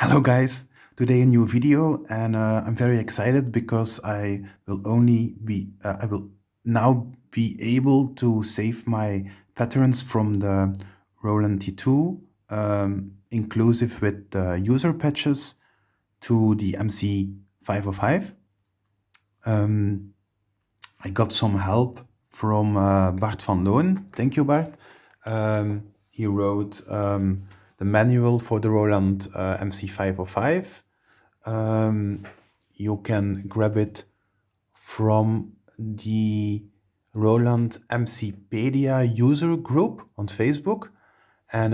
Hello guys, today a new video and I'm very excited because I will now be able to save my patterns from the Roland D2 inclusive with the user patches to the MC505. I got some help from Bart van Loon. Thank you, Bart. He wrote the manual for the Roland MC505. You can grab it from the Roland MCpedia user group on Facebook. And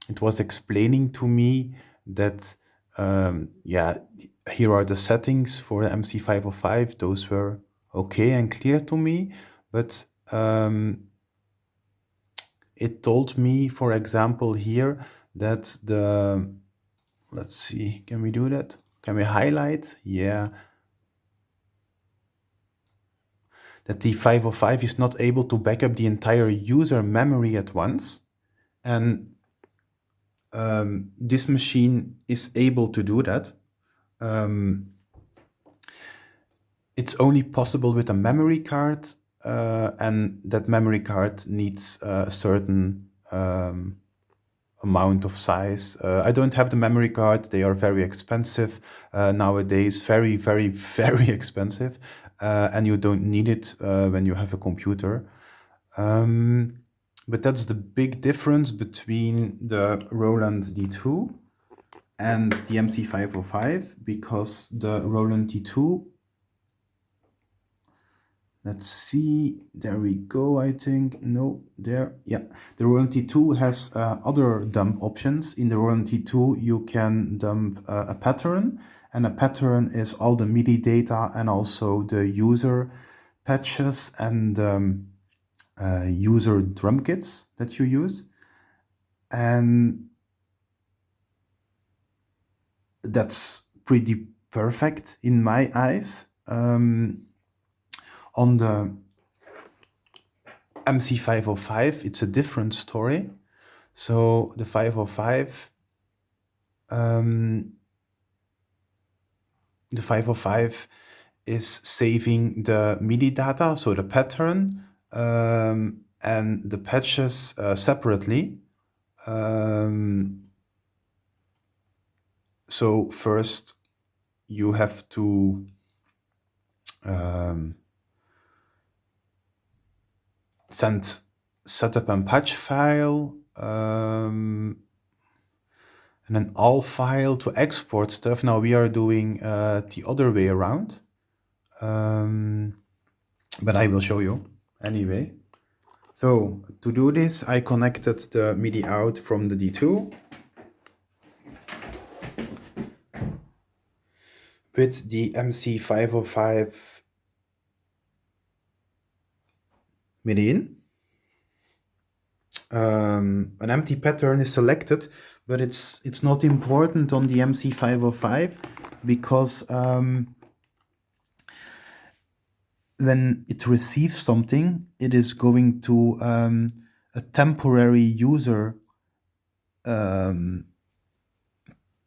it was explaining to me that, yeah, here are the settings for the MC505. Those were okay and clear to me, but it told me, for example, here that let's see, can we do that? Can we highlight? Yeah. That the 505 is not able to back up the entire user memory at once. And this machine is able to do that. It's only possible with a memory card, and that memory card needs a certain amount of size. I don't have the memory card. They are very expensive nowadays, very, very, very expensive, and you don't need it when you have a computer. But that's the big difference between the Roland D2 and the MC505, because the Roland D2, let's see, there we go, I think. No, there, yeah. The Roland D2 has other dump options. In the Roland D2, you can dump a pattern, and a pattern is all the MIDI data and also the user patches and user drum kits that you use. And that's pretty perfect in my eyes. On the MC505, it's a different story. So the 505, is saving the MIDI data, so the pattern, and the patches separately. So first you have to send setup and patch file, and an all file to export stuff. Now we are doing the other way around, but I will show you anyway. So to do this, I connected the MIDI out from the D2 with the MC505 MIDI in. An empty pattern is selected, but it's not important on the MC505 because when it receives something, it is going to a temporary user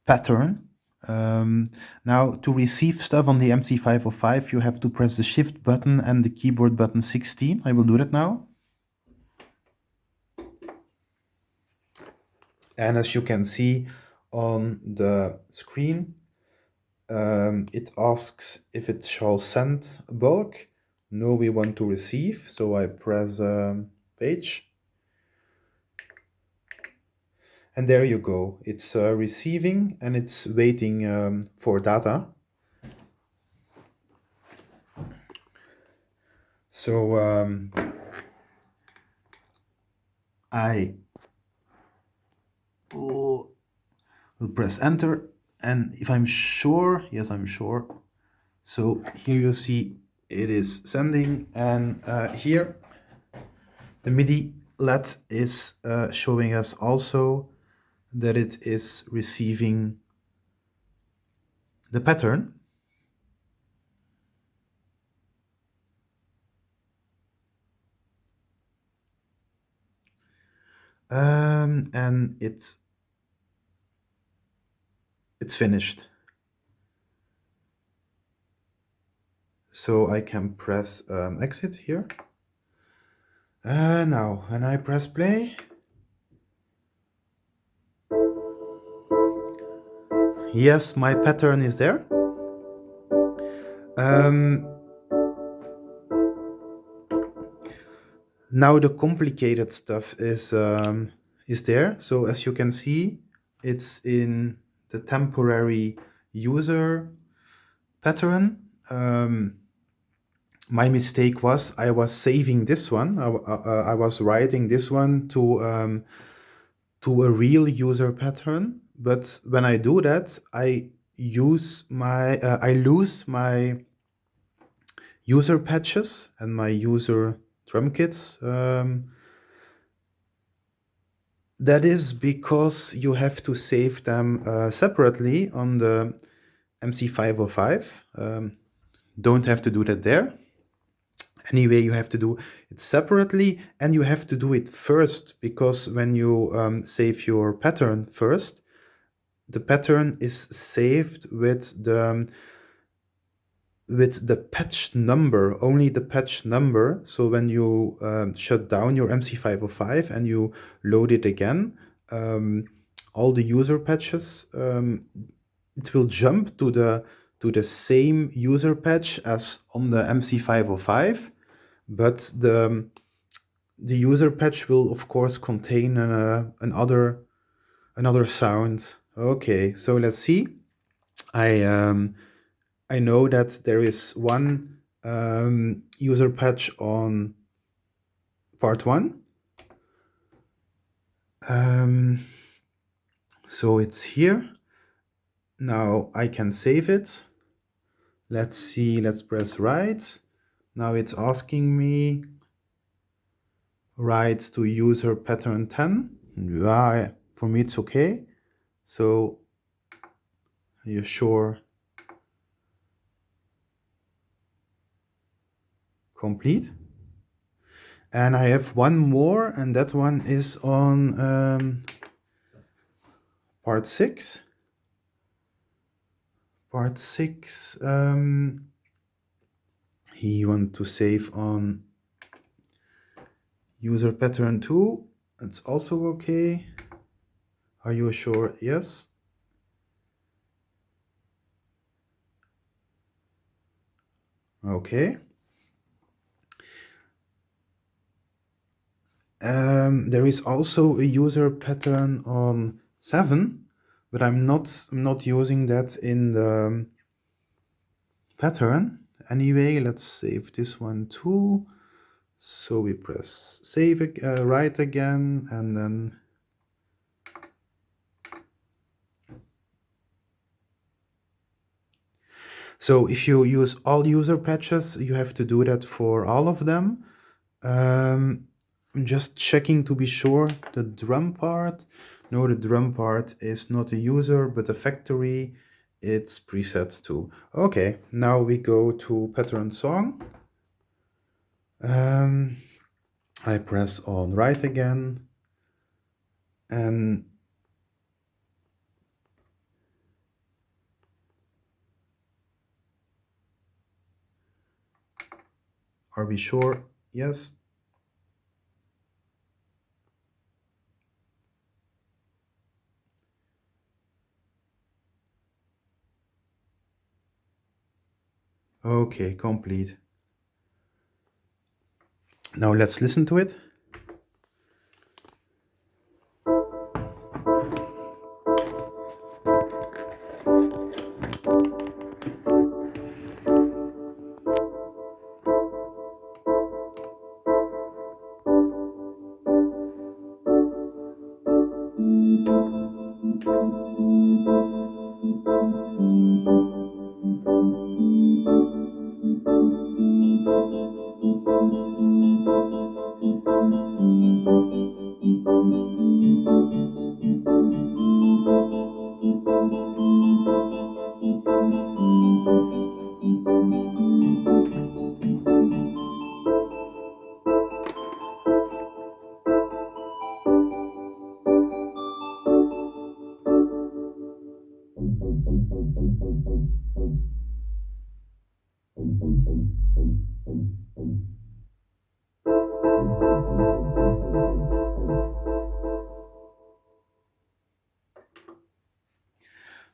pattern. Now, to receive stuff on the MC505, you have to press the Shift button and the keyboard button 16. I will do that now. And as you can see on the screen, it asks if it shall send bulk. No, we want to receive. So I press page. And there you go. It's receiving and it's waiting for data. So I will press enter, and if I'm sure, yes, I'm sure. So here you see it is sending, and here the MIDI LED is showing us also that it is receiving the pattern. And it it's finished. So I can press exit here. Now, when I press play, yes, my pattern is there. Now the complicated stuff is there. So as you can see, it's in the temporary user pattern. My mistake was I was saving this one. I was writing this one to a real user pattern. But when I do that, I lose my user patches and my user drum kits. That is because you have to save them separately on the MC505. Don't have to do that there. Anyway, you have to do it separately, and you have to do it first, because when you save your pattern first, the pattern is saved with the patch number, only the patch number. So when you shut down your MC505 and you load it again, all the user patches, it will jump to the same user patch as on the MC505, but the user patch will of course contain another sound. Okay, so let's see. I know that there is one user patch on part 1. So it's here. Now I can save it. Let's see, let's press write. Now it's asking me write to user pattern 10. Yeah, for me it's okay. So are you sure? Complete. And I have one more, and that one is on part 6. Part 6, he want to save on user pattern 2. It's also okay. Are you sure? Yes. Okay. There is also a user pattern on 7, but I'm not using that in the pattern. Anyway, let's save this one too. So we press save, write again, and then so if you use all user patches, you have to do that for all of them. I'm just checking to be sure. The drum part, no, the drum part is not a user, but a factory. It's presets too. Okay, now we go to pattern song. I press on write again, and are we sure? Yes. Okay, complete. Now let's listen to it.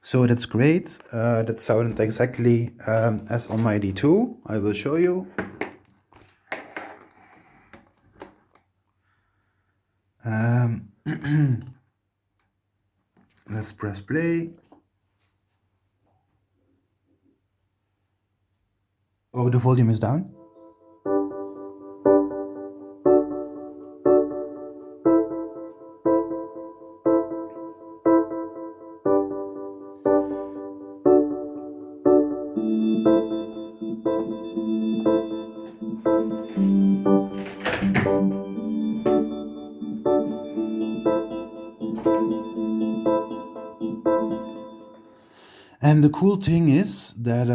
So that's great. That sounded exactly as on my D2. I will show you. Let's press play. Oh, the volume is down. And the cool thing is that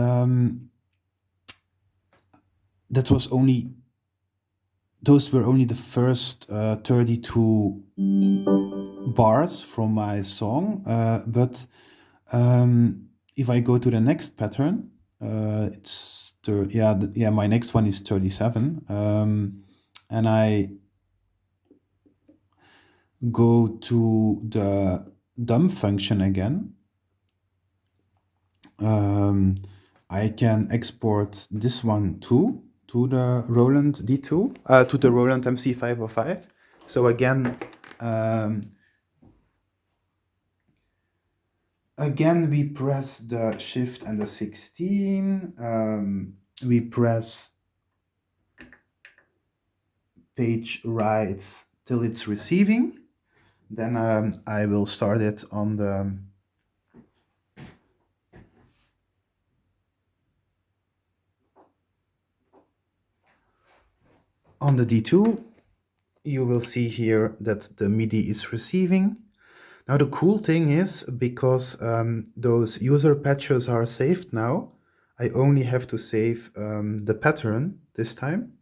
those were only the first 32 bars from my song. But if I go to the next pattern, it's my next one is 37, and I go to the dump function again. I can export this one too to the Roland D2, to the Roland MC505. So again, we press the shift and the 16. We press page right till it's receiving. Then I will start it on the D2. You will see here that the MIDI is receiving. Now the cool thing is, because those user patches are saved now, I only have to save the pattern this time.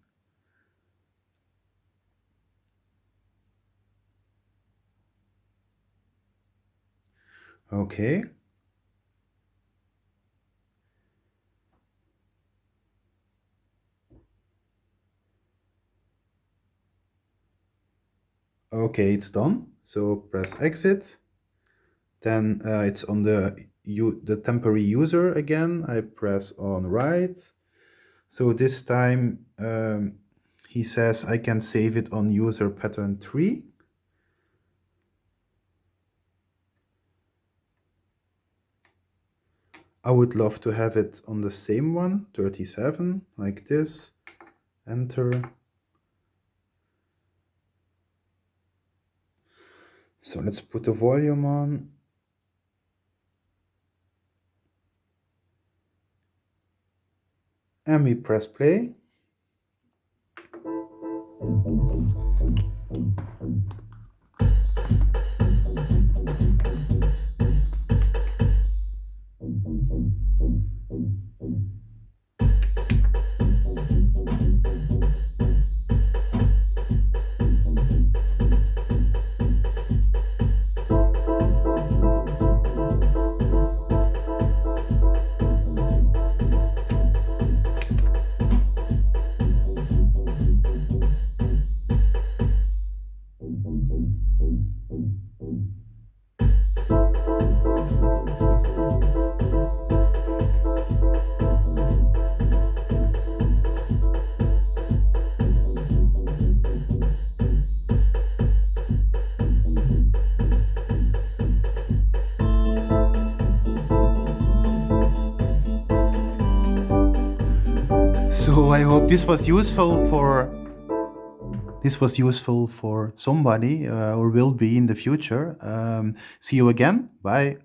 Okay. Okay, it's done. So press exit. Then it's on the temporary user again. I press on right. So this time he says I can save it on user pattern 3. I would love to have it on the same one, 37, like this. Enter. So let's put the volume on. And we press play. So I hope this was useful for somebody or will be in the future. See you again. Bye.